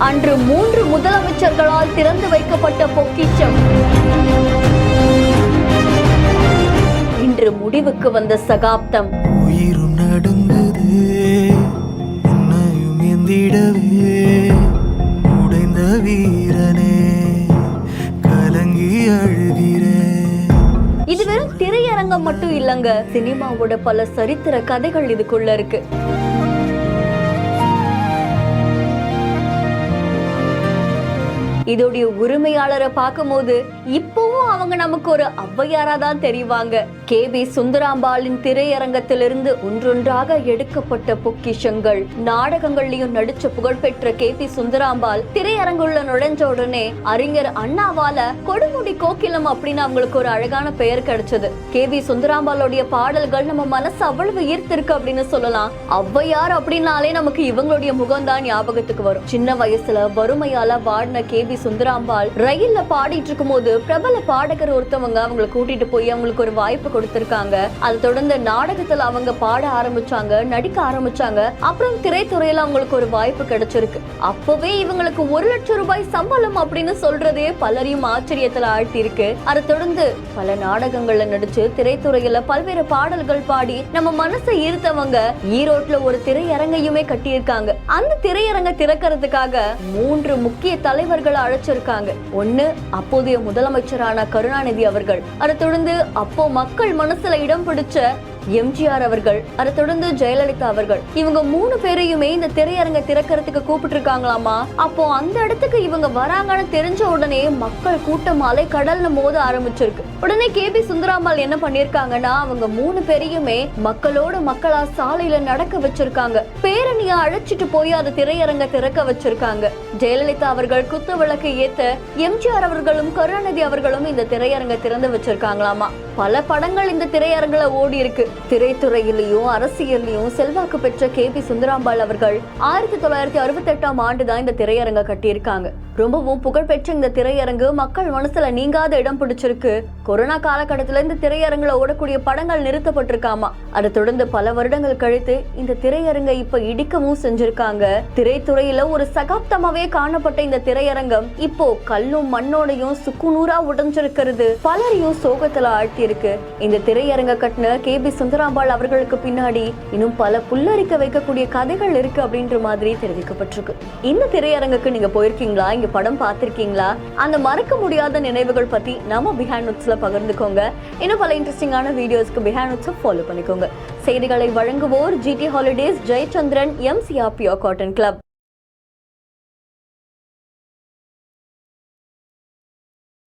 அன்று 3 முதலமைச்சர்களால் திறந்து வைக்கப்பட்ட பொக்கிஷம் இன்று முடிவுக்கு வந்த சகாப்தம். உயிரும் நடுங்குது, உன்னையும் எந்திடவே உடைந்த வீரனே கலங்கி அழுகிறேன். இது வெறும் திரையரங்கம் மட்டும் இல்லங்க, சினிமாவோட பல சரித்திர கதைகள் இதுக்குள்ள இருக்கு. இதோடைய உரிமையாளரை பார்க்கும்போது இப்பவும் அவங்க நமக்கு ஒரு ஔவையாரா தான் தெரிவாங்க. கே.வி. சுந்தராம்பாளின் திரையரங்கத்திலிருந்து ஒன்றொன்றாக எடுக்கப்பட்ட பொக்கிஷங்கள். நாடகங்கள்லயும் நடிச்ச புகழ்பெற்ற கே.பி. சுந்தராம்பாள் திரையரங்குள்ள நுழைஞ்ச உடனே அறிஞர் அண்ணாவால கொடுமுடி கோகிலம் அப்படின்னு அவங்களுக்கு ஒரு அழகான பெயர் கிடைச்சது. கே.வி. சுந்தராம்பாளுடைய பாடல்கள் நம்ம மனசு அவ்வளவு ஈர்த்திருக்கு அப்படின்னு சொல்லலாம். ஔவையார் அப்படின்னாலே நமக்கு இவங்களுடைய முகம் தான் ஞாபகத்துக்கு வரும். சின்ன வயசுல வறுமையால வாடின கே.வி. சுந்தராம்பாள் ரயில்ல பாடிட்டு இருக்கும் போது பிரபல பாடகர் ஒருத்தவங்க அவங்களை கூட்டிட்டு போய் அவங்களுக்கு ஒரு வாய்ப்பு கொடுத்திருக்காங்க. அதை தொடர்ந்து நாடகத்துல அவங்க பாட ஆரம்பிச்சாங்க, நடிக்க ஆரம்பிச்சாங்க. அப்புறம் திரைத்துறையில அவங்களுக்கு ஒரு வாய்ப்பு கிடைச்சிருக்கு. அப்பவே இவங்களுக்கு 1 லட்சம் ரூபாய் சம்பளம் அப்படின்னு சொல்றதே பலரையும் ஆச்சரியத்துல ஆழ்த்தி இருக்கு. அதை தொடர்ந்து பல நாடகங்கள்ல நடிச்சு திரைத்துறையில பல்வேறு பாடல்கள் பாடி நம்ம மனசை ஈர்த்தவங்க ஈரோட்ல ஒரு திரையரங்கையுமே கட்டியிருக்காங்க. அந்த திரையரங்க திறக்கிறதுக்காக 3 முக்கிய தலைவர்கள் அழைச்சிருக்காங்க. ஒண்ணு அப்போதைய முதலமைச்சரான கருணாநிதி அவர்கள், அதை தொடர்ந்து அப்போ மக்கள் மனசுல இடம் பிடிச்ச எம்ஜிஆர் அவர்கள், அதை தொடர்ந்து ஜெயலலிதா அவர்கள். இவங்க 3 பேரையுமே இந்த திரையரங்க திறக்கிறதுக்கு கூப்பிட்டு இருக்காங்களாமா. அப்போ அந்த இடத்துக்கு இவங்க வராங்கன்னு தெரிஞ்ச உடனே மக்கள் கூட்டம் அலை கடல்ல மோத ஆரம்பிச்சிருக்கு. உடனே கே.பி. சுந்தராம்பாள் என்ன பண்ணிருக்காங்கன்னா, அவங்க 3 பேரையுமே மக்களோட மக்களா சாலையில நடக்க வச்சிருக்காங்க. பேரணியை அழைச்சிட்டு போய் அந்த திரையரங்க திறக்க வச்சிருக்காங்க. ஜெயலலிதா அவர்கள் குத்து விளக்கு ஏத்த, எம்ஜிஆர் அவர்களும் கருணாநிதி அவர்களும் இந்த திரையரங்க திறந்து வச்சிருக்காங்களாமா. பல படங்கள் இந்த திரையரங்குல ஓடி இருக்கு. திரைத்துறையிலையும் அரசியல்லையும் செல்வாக்கு பெற்ற கே.பி. சுந்தராம்பாள் அவர்கள் 1968ஆம் ஆண்டு தான் இந்த திரையரங்க கட்டியிருக்காங்க. ரொம்பவும் புகழ்பெற்ற இந்த திரையரங்கு மக்கள் மனசுல நீங்காத இடம் பிடிச்சிருக்கு. கொரோனா காலகட்டத்துல இந்த திரையரங்குல ஓடக்கூடிய படங்கள் நிறுத்தப்பட்டிருக்காமா. அதை தொடர்ந்து பல வருடங்கள் கழித்து இந்த திரையரங்கை இப்ப இடிக்கவும் செஞ்சிருக்காங்க. திரைத்துறையில ஒரு சகாப்தமாவே காணப்பட்ட இந்த திரையரங்கம் இப்போ கல்லும் மண்ணோடையும் சுக்குநூறா உடைஞ்சிருக்கிறது. பலரையும் சோகத்துல ஆழ்த்தி இருக்கு. இந்த திரையரங்க கட்டின கே.பி. சுந்தராம்பாள் அவர்களுக்கு பின்னாடி இன்னும் பல புல்லரிக்க வைக்கக்கூடிய கதைகள் இருக்கு அப்படின்ற மாதிரி தெரிவிக்கப்பட்டிருக்கு. இந்த திரையரங்குக்கு நீங்க போயிருக்கீங்களா? இங்க படம் பார்த்திருக்கீங்களா? அந்த மறக்க முடியாத நினைவுகள் பத்தி நம்ம பிஹைண்ட் நோட்ஸ்ல பகிர்ந்துக்கோங்க. இன்னும் பல இன்ட்ரெஸ்டிங்கான வீடியோஸ்க்கு பிஹைண்ட் நோட்ஸை ஃபாலோ பண்ணிக்கோங்க. செய்திகளை வழங்குவோர் GT holidays, Jayachandran, MCR Pure Cotton Club.